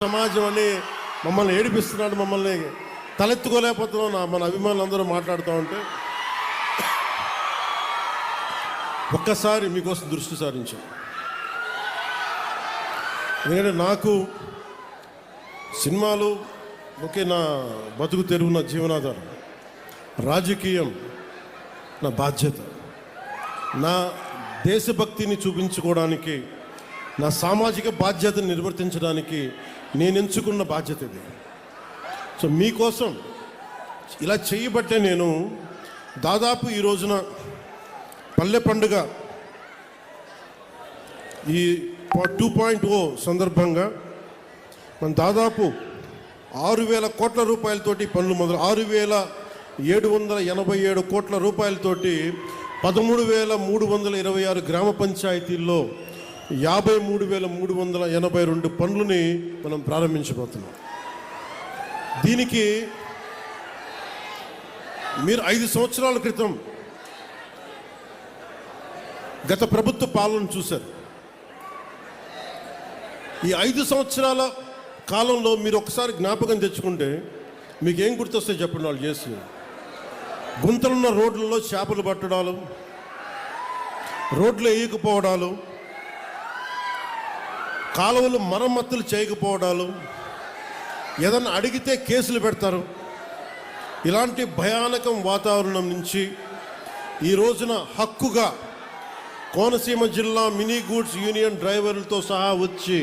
సమాజం అని మమ్మల్ని ఏడిపిస్తున్నాడు, మమ్మల్ని తలెత్తుకోలేకపోతున్నాం. మన అభిమానులు అందరూ మాట్లాడుతూ ఉంటే ఒక్కసారి మీకోసం దృష్టి సారించాం. ఎందుకంటే నాకు సినిమాలు ఒకే నా బతుకు తెరువు, నా జీవనాధారం. రాజకీయం నా బాధ్యత, నా దేశభక్తిని చూపించుకోవడానికి, నా సామాజిక బాధ్యతను నిర్వర్తించడానికి నేను ఎంచుకున్న బాధ్యత ఇది. సో మీకోసం ఇలా చేయబట్టే నేను దాదాపు ఈ రోజున పల్లె పండుగ ఈ 2.0 సందర్భంగా మనం దాదాపు 6,000 కోట్ల రూపాయలతోటి పనులు మొదలు 6,787 కోట్ల రూపాయలతోటి 13,326 గ్రామ పంచాయతీల్లో 53,382 పనులని మనం ప్రారంభించబోతున్నాం. దీనికి మీరు 5 సంవత్సరాల క్రితం గత ప్రభుత్వ పాలన చూశారు. ఈ 5 సంవత్సరాల కాలంలో మీరు ఒకసారి జ్ఞాపకం తెచ్చుకుంటే మీకు ఏం గుర్తొస్తే చెప్పండి. వాళ్ళు చేసి గుంతలున్న రోడ్లలో చేపలు పట్టడాలు, రోడ్లు వేయకపోవడాలు, కాలువలు మరమ్మతులు చేయకపోవడాలు, ఏదన్నా అడిగితే కేసులు పెడతారు. ఇలాంటి భయానకం వాతావరణం నుంచి ఈ రోజున హక్కుగా కోనసీమ జిల్లా మినీ గూడ్స్ యూనియన్ డ్రైవర్లతో సహా వచ్చి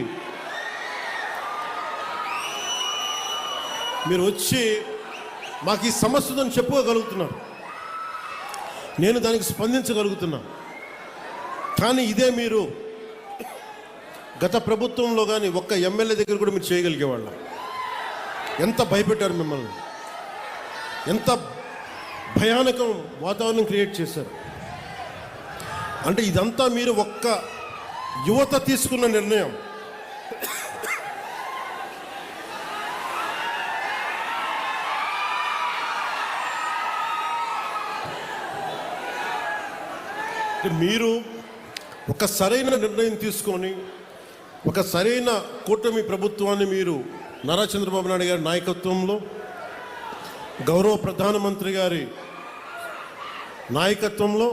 మీరు వచ్చి మాకు ఈ సమస్య ఉందని చెప్పుకోగలుగుతున్నారు. నేను దానికి స్పందించగలుగుతున్నా. కానీ ఇదే మీరు గత ప్రభుత్వంలో కానీ ఒక్క ఎమ్మెల్యే దగ్గర కూడా మీరు చేయగలిగేవాళ్ళ. ఎంత భయపెట్టారు మిమ్మల్ని, ఎంత భయానకం వాతావరణం క్రియేట్ చేశారు. అంటే ఇదంతా మీరు ఒక్క యువత తీసుకున్న నిర్ణయం. మీరు ఒక సరైన నిర్ణయం తీసుకొని ఒక సరైన కూటమి ప్రభుత్వాన్ని మీరు నారా చంద్రబాబు నాయుడు గారి నాయకత్వంలో, గౌరవ ప్రధానమంత్రి గారి నాయకత్వంలో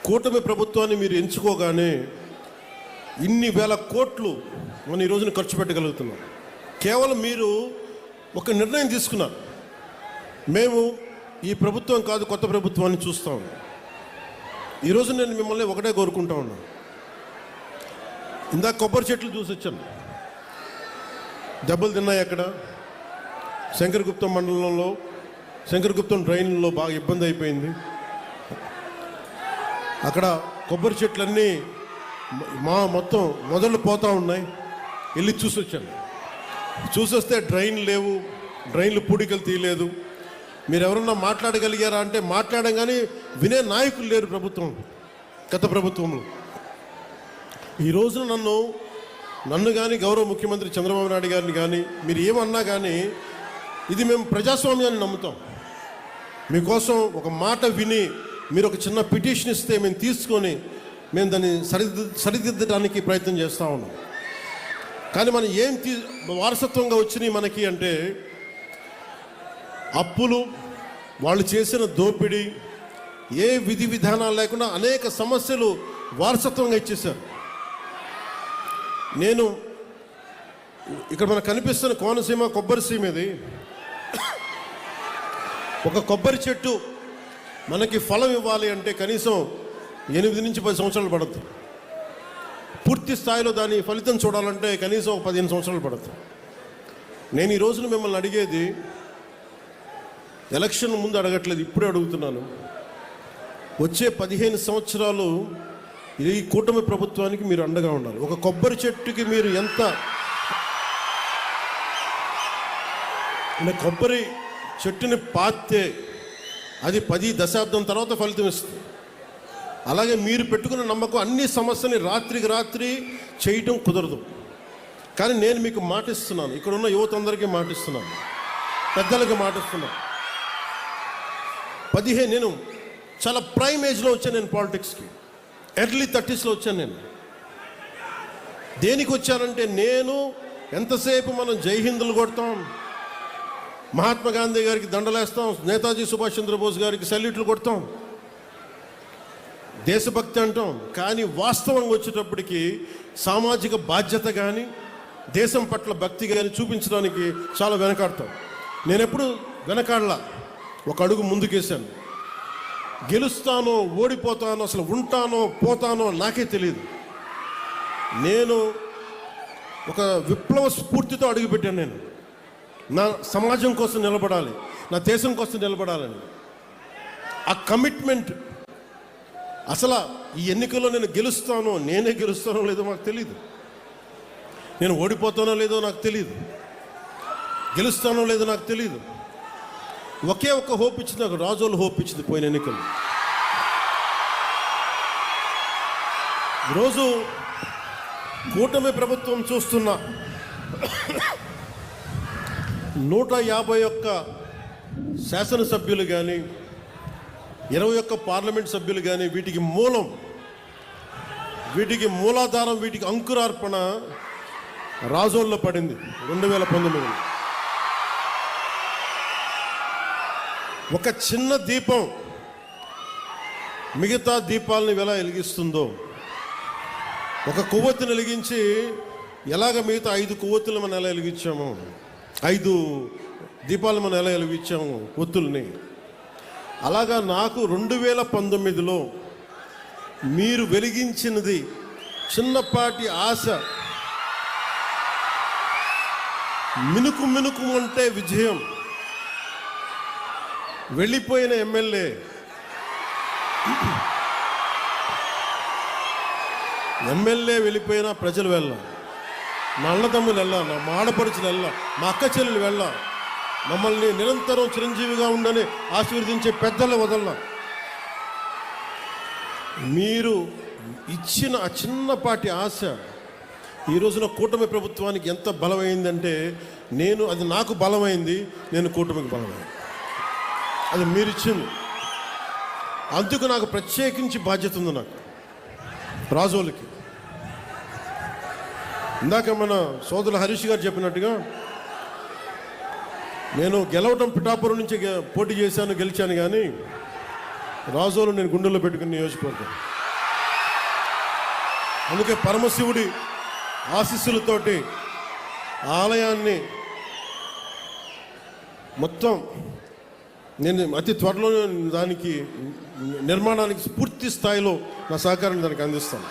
కూటమి ప్రభుత్వాన్ని మీరు ఎంచుకోగానే ఇన్ని వేల కోట్లు మనం ఈ రోజున ఖర్చు పెట్టగలుగుతున్నాం. కేవలం మీరు ఒక నిర్ణయం తీసుకున్నారు. మేము ఈ ప్రభుత్వం కాదు కొత్త ప్రభుత్వాన్ని చూస్తాం. ఈరోజు నేను మిమ్మల్ని ఒకటే కోరుకుంటా ఉన్నాను. ఇందాక కొబ్బరి చెట్లు చూసి వచ్చాను, దెబ్బలు తిన్నాయి. అక్కడ శంకరగుప్తం మండలంలో శంకరగుప్తం డ్రైన్లో బాగా ఇబ్బంది అయిపోయింది. అక్కడ కొబ్బరి చెట్లన్నీ మొత్తం మొదలు పోతూ ఉన్నాయి. వెళ్ళి చూసి వచ్చాను. చూసొస్తే డ్రైన్ లేవు, డ్రైన్లు పూడికలు తీయలేదు. మీరు ఎవరన్నా మాట్లాడగలిగారా అంటే మాట్లాడడం, కానీ వినే నాయకులు లేరు ప్రభుత్వం, గత ప్రభుత్వంలో. ఈ రోజున నన్ను కానీ గౌరవ ముఖ్యమంత్రి చంద్రబాబు నాయుడు గారిని కానీ మీరు ఏమన్నా కానీ ఇది మేము ప్రజాస్వామ్యాన్ని నమ్ముతాం. మీకోసం ఒక మాట విని మీరు ఒక చిన్న పిటిషన్ ఇస్తే మేము తీసుకొని మేము దాన్ని సరిదిద్దడానికి ప్రయత్నం చేస్తూ ఉన్నాం. కానీ మనం ఏం వారసత్వంగా వచ్చినాయి మనకి అంటే అప్పులు, వాళ్ళు చేసిన దోపిడీ, ఏ విధి విధానాలు లేకుండా అనేక సమస్యలు వారసత్వంగా ఇచ్చేశారు. నేను ఇక్కడ మనకు కనిపిస్తున్న కోనసీమ కొబ్బరి సీమ ఇది. ఒక కొబ్బరి చెట్టు మనకి ఫలం ఇవ్వాలి అంటే కనీసం 8 నుంచి 10 సంవత్సరాలు పడుతుంది. పూర్తి స్థాయిలో దాని ఫలితం చూడాలంటే కనీసం 15 సంవత్సరాలు పడుతుంది. నేను ఈ రోజున మిమ్మల్ని అడిగేది ఎలక్షన్ ముందు అడగట్లేదు, ఇప్పుడే అడుగుతున్నాను. వచ్చే 15 సంవత్సరాలు ఈ కూటమి ప్రభుత్వానికి మీరు అండగా ఉండాలి. ఒక కొబ్బరి చెట్టుకి మీరు ఎంత కొబ్బరి చెట్టుని పాతే అది 10 దశాబ్దం తర్వాత ఫలితం ఇస్తుంది. అలాగే మీరు పెట్టుకున్న నమ్మకం అన్ని సమస్యని రాత్రికి రాత్రి చేయటం కుదరదు. కానీ నేను మీకు మాటిస్తున్నాను, ఇక్కడ ఉన్న యువత అందరికీ మాటిస్తున్నాను, పెద్దలకి మాటిస్తున్నాను. నేను చాలా ప్రైమ్ ఏజ్లో వచ్చాను. నేను పాలిటిక్స్కి ఎర్లీ 30sలో వచ్చాను. నేను దేనికి వచ్చానంటే నేను ఎంతసేపు మనం జై హిందులు కొడతాం, మహాత్మా గాంధీ గారికి దండలేస్తాం, నేతాజీ సుభాష్ చంద్రబోస్ గారికి సల్యూట్లు కొడతాం, దేశభక్తి అంటాం. కానీ వాస్తవంగా వచ్చేటప్పటికి సామాజిక బాధ్యత కానీ దేశం పట్ల భక్తి కానీ చూపించడానికి చాలా వెనకాడతాం. నేను ఎప్పుడు వెనకాడలా, ఒక అడుగు ముందుకేశాను. గెలుస్తానో ఓడిపోతానో, అసలు ఉంటానో పోతానో నాకే తెలియదు. నేను ఒక విప్లవ స్ఫూర్తితో అడుగుపెట్టాను. నేను నా సమాజం కోసం నిలబడాలి, నా దేశం కోసం నిలబడాలని ఆ కమిట్మెంట్. అసలు ఈ ఎన్నికల్లో నేను గెలుస్తానో, నేనే గెలుస్తానో లేదో నాకు తెలియదు, నేను ఓడిపోతానో లేదో నాకు తెలియదు, గెలుస్తానో లేదో నాకు తెలియదు. ఒకే ఒక్క హోప్ ఇచ్చింది నాకు, రాజోలు హోప్ ఇచ్చింది పోయిన ఎన్నికలు. ఈరోజు కూటమి ప్రభుత్వం చూస్తున్న 151 శాసనసభ్యులు కానీ 21 పార్లమెంట్ సభ్యులు కానీ వీటికి మూలం, వీటికి మూలాధారం, వీటికి అంకురార్పణ రాజోల్లో పడింది 2019. ఒక చిన్న దీపం మిగతా దీపాలను ఎలా వెలిగిస్తుందో, ఒక కొవ్వొత్తిని వెలిగించి ఎలాగ మిగతా 5 కొవ్వొత్తులు మనం ఎలా వెలిగించాము, 5 దీపాలు మనం ఎలా వెలిగించాము ఒత్తుల్ని, అలాగా నాకు 2019లో మీరు వెలిగించినది చిన్నపాటి ఆశ, మినుకు మినుకు అంటే విజయం. వెళ్ళిపోయిన ఎమ్మెల్యే, వెళ్ళిపోయినా ప్రజలు వెళ్ళా, నా అన్నదమ్ములు వెళ్ళా, నా ఆడపడుచులు వెళ్ళా, మా అక్క చెల్లెలు వెళ్ళా, మమ్మల్ని నిరంతరం చిరంజీవిగా ఉండని ఆశీర్వదించే పెద్దలు వదలనా. మీరు ఇచ్చిన ఆ చిన్నపాటి ఆశ ఈ రోజున కూటమి ప్రభుత్వానికి ఎంత బలమైందంటే, అది నాకు బలమైంది, నేను కూటమికి బలమైంది, అది మీరిచ్చింది. అందుకు నాకు ప్రత్యేకించి బాధ్యత ఉంది. నాకు రాజోలకి ఇందాక మన సోదరులు హరీష్ గారు చెప్పినట్టుగా, నేను గెలవటం పిఠాపురం నుంచి పోటీ చేశాను, గెలిచాను. కానీ రాజోలు నేను గుండెల్లో పెట్టుకుని నియోజకవర్గం. అందుకే పరమశివుడి ఆశీస్సులతోటి ఆలయాన్ని మొత్తం నేను అతి త్వరలో దానికి నిర్మాణానికి పూర్తి స్థాయిలో నా సహకారాన్ని దానికి అందిస్తాను.